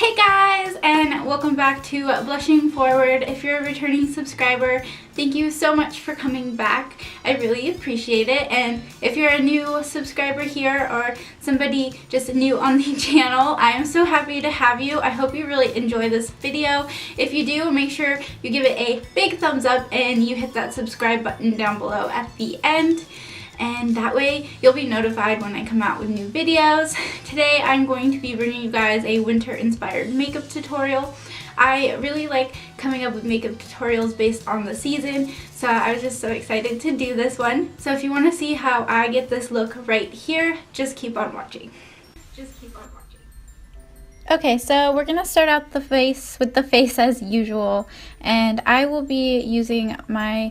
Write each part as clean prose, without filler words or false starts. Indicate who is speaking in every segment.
Speaker 1: Hey guys, and welcome back to Blushing Forward. If you're a returning subscriber, thank you so much for coming back. I really appreciate it. And if you're a new subscriber here or somebody just new on the channel, I am so happy to have you. I hope you really enjoy this video. If you do, make sure you give it a big thumbs up and you hit that subscribe button down below at the end. And that way you'll be notified when I come out with new videos. Today I'm going to be bringing you guys a winter inspired makeup tutorial. I really like coming up with makeup tutorials based on the season, so I was just so excited to do this one. So if you want to see how I get this look right here, just keep on watching. Okay, so we're going to start out with the face as usual, and I will be using my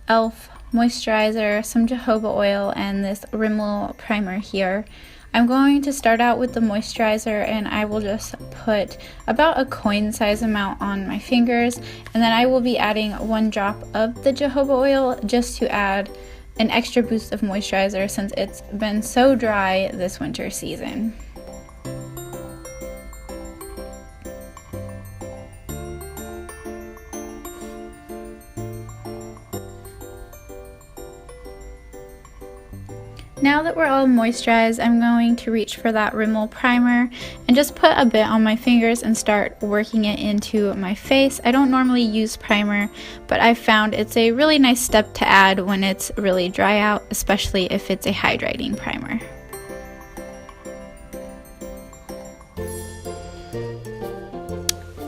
Speaker 1: e.l.f. moisturizer, some jojoba oil, and this Rimmel primer here. I'm going to start out with the moisturizer, and I will just put about a coin size amount on my fingers, and then I will be adding 1 drop of the jojoba oil just to add an extra boost of moisturizer since it's been so dry this winter season. Now that we're all moisturized, I'm going to reach for that Rimmel primer and just put a bit on my fingers and start working it into my face. I don't normally use primer, but I've found it's a really nice step to add when it's really dry out, especially if it's a hydrating primer.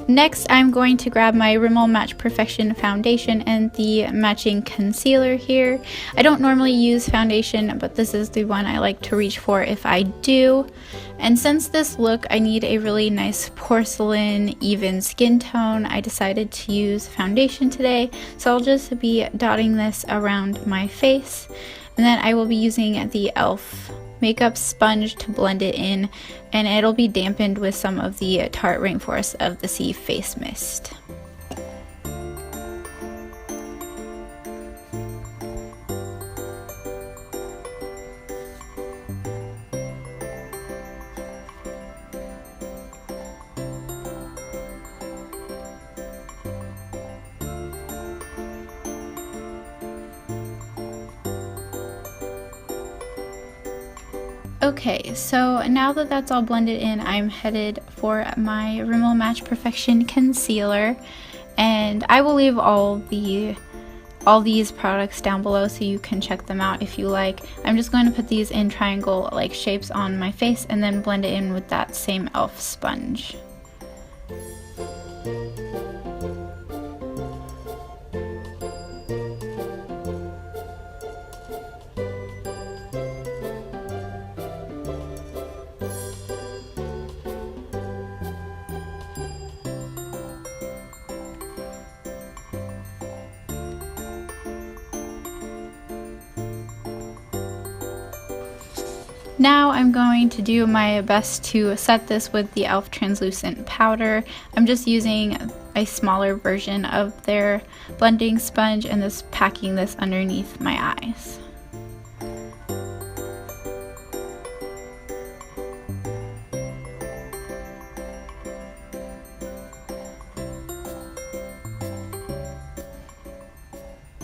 Speaker 1: Next, I'm going to grab my Rimmel Match Perfection foundation and the matching concealer here. I don't normally use foundation, but this is the one I like to reach for if I do. And since this look, I need a really nice porcelain, even skin tone, I decided to use foundation today. So I'll just be dotting this around my face. And then I will be using the e.l.f. makeup sponge to blend it in, and it'll be dampened with some of the Tarte Rainforest of the Sea face mist. Okay, so now that that's all blended in, I'm headed for my Rimmel Match Perfection concealer, and I will leave all these products down below so you can check them out if you like. I'm just going to put these in triangle like shapes on my face and then blend it in with that same e.l.f. sponge. Now I'm going to do my best to set this with the e.l.f. translucent powder. I'm just using a smaller version of their blending sponge and just packing this underneath my eyes.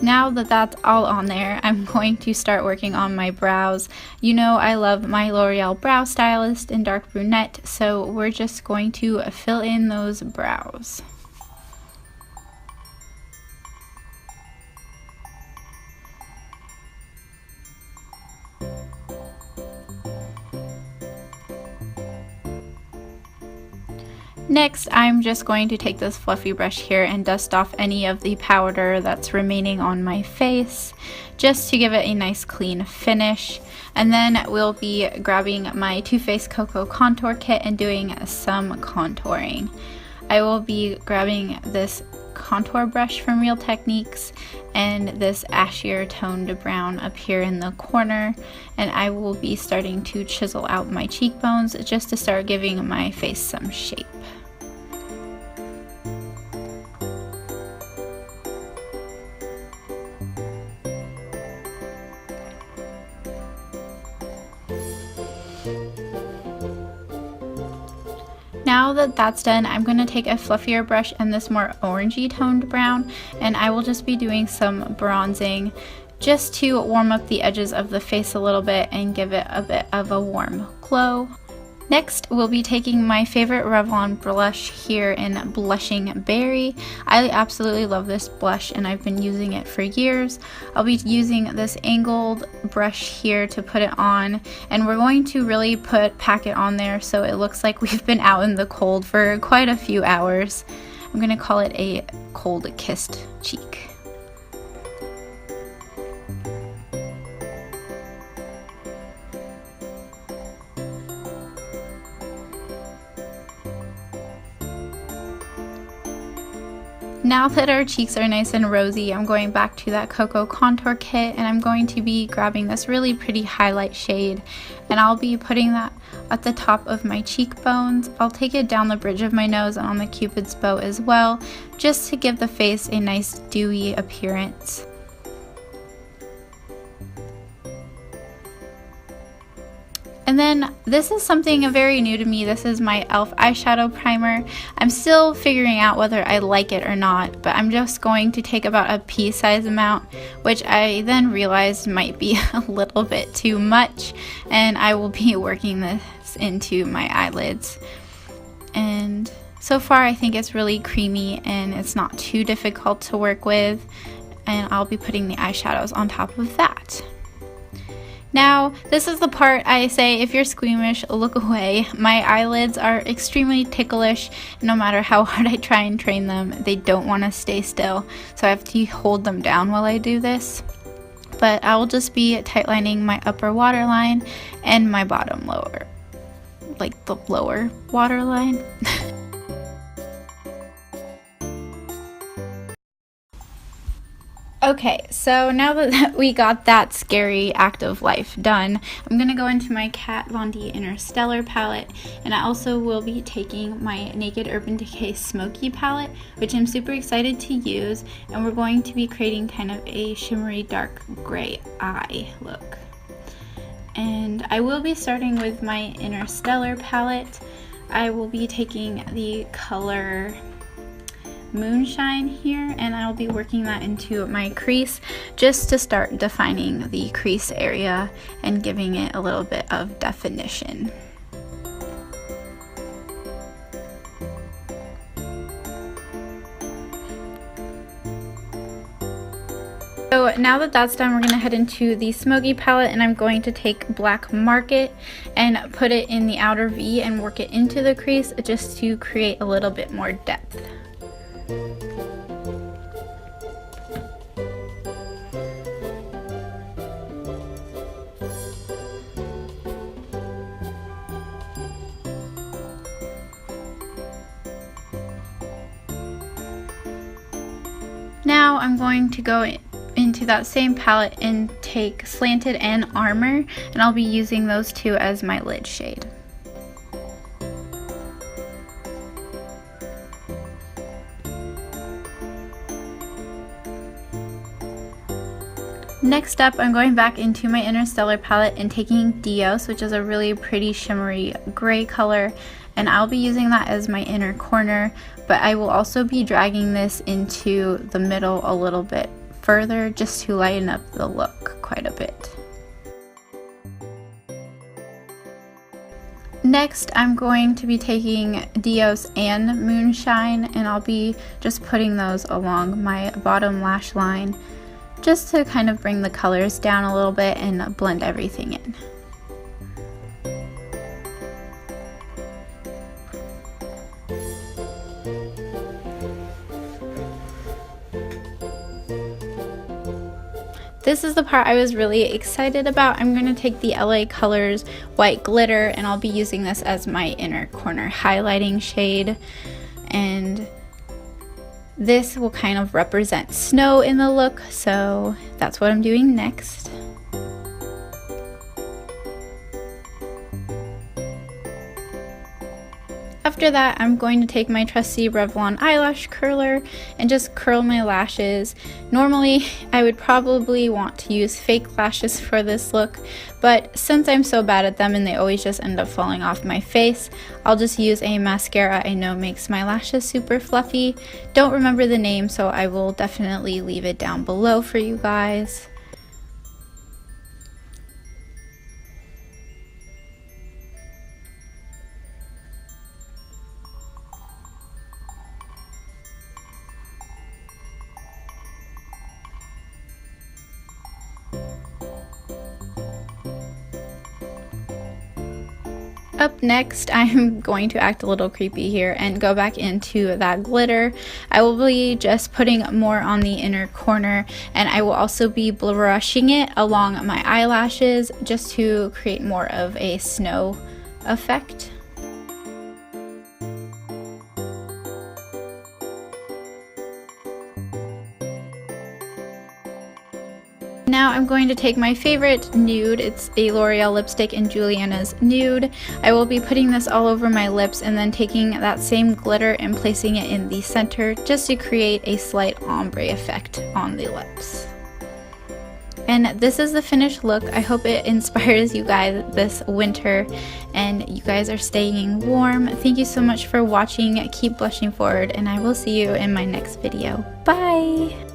Speaker 1: Now that that's all on there, I'm going to start working on my brows. You know I love my L'Oreal Brow Stylist in dark brunette, so we're just going to fill in those brows. Next, I'm just going to take this fluffy brush here and dust off any of the powder that's remaining on my face, just to give it a nice clean finish. And then we'll be grabbing my Too Faced Cocoa Contour Kit and doing some contouring. I will be grabbing this contour brush from Real Techniques and this ashier toned brown up here in the corner, and I will be starting to chisel out my cheekbones just to start giving my face some shape.
Speaker 2: Now
Speaker 1: now that that's done, I'm going to take a fluffier brush and this more orangey toned brown, and I will just be doing some bronzing just to warm up the edges of the face a little bit and give it a bit of a warm glow. Next, we'll be taking my favorite Revlon blush here in Blushing Berry. I absolutely love this blush and I've been using it for years. I'll be using this angled brush here to put it on, and we're going to really pack it on there so it looks like we've been out in the cold for quite a few hours. I'm going to call it a cold kissed cheek. Now that our cheeks are nice and rosy, I'm going back to that Cocoa Contour Kit, and I'm going to be grabbing this really pretty highlight shade, and I'll be putting that at the top of my cheekbones. I'll take it down the bridge of my nose and on the Cupid's bow as well, just to give the face a nice dewy appearance. And then this is something very new to me. This is my e.l.f. eyeshadow primer. I'm still figuring out whether I like it or not, but I'm just going to take about a pea-size amount, which I then realized might be a little bit too much, and I will be working this into my eyelids. And so far I think it's really creamy and it's not too difficult to work with, and I'll be putting the eyeshadows on top of that. Now, this is the part I say, if you're squeamish, look away. My eyelids are extremely ticklish. No matter how hard I try and train them, they don't want to stay still. So I have to hold them down while I do this. But I will just be tightlining my upper waterline and my bottom lower, like the lower waterline. Okay, so now that we got that scary act of life done, I'm going to go into my Kat Von D Interstellar palette, and I also will be taking my Naked Urban Decay Smoky palette, which I'm super excited to use, and we're going to be creating kind of a shimmery dark gray eye look. And I will be starting with my Interstellar palette. I will be taking the color Moonshine here, and I'll be working that into my crease just to start defining the crease area and giving it a little bit of definition. So now that that's done, we're going to head into the Smoky palette, and I'm going to take Black Market and put it in the outer V and work it into the crease just to create a little bit more depth. Now I'm going to go into that same palette and take Slanted and Armor, and I'll be using those two as my lid shade. Next up, I'm going back into my Interstellar palette and taking Dios, which is a really pretty shimmery gray color, and I'll be using that as my inner corner, but I will also be dragging this into the middle a little bit further just to lighten up the look quite a bit. Next, I'm going to be taking Dios and Moonshine, and I'll be just putting those along my bottom lash line just to kind of bring the colors down a little bit and blend everything in. This is the part I was really excited about. I'm going to take the LA Colors White Glitter, and I'll be using this as my inner corner highlighting shade, and this will kind of represent snow in the look, so that's what I'm doing next. After After that, I'm going to take my trusty Revlon eyelash curler and just curl my lashes. Normally, I would probably want to use fake lashes for this look, but since I'm so bad at them and they always just end up falling off my face, I'll just use a mascara I know makes my lashes super fluffy. Don't remember the name, so I will definitely leave it down below for you guys. Up next, I'm going to act a little creepy here and go back into that glitter. I will be just putting more on the inner corner, and I will also be brushing it along my eyelashes just to create more of a snow effect. Now I'm going to take my favorite nude. It's a L'Oreal lipstick in Juliana's Nude. I will be putting this all over my lips and then taking that same glitter and placing it in the center just to create a slight ombre effect on the lips. And this is the finished look. I hope it inspires you guys this winter and you guys are staying warm. Thank you so much for watching. Keep blushing forward, and I will see you in my next video. Bye!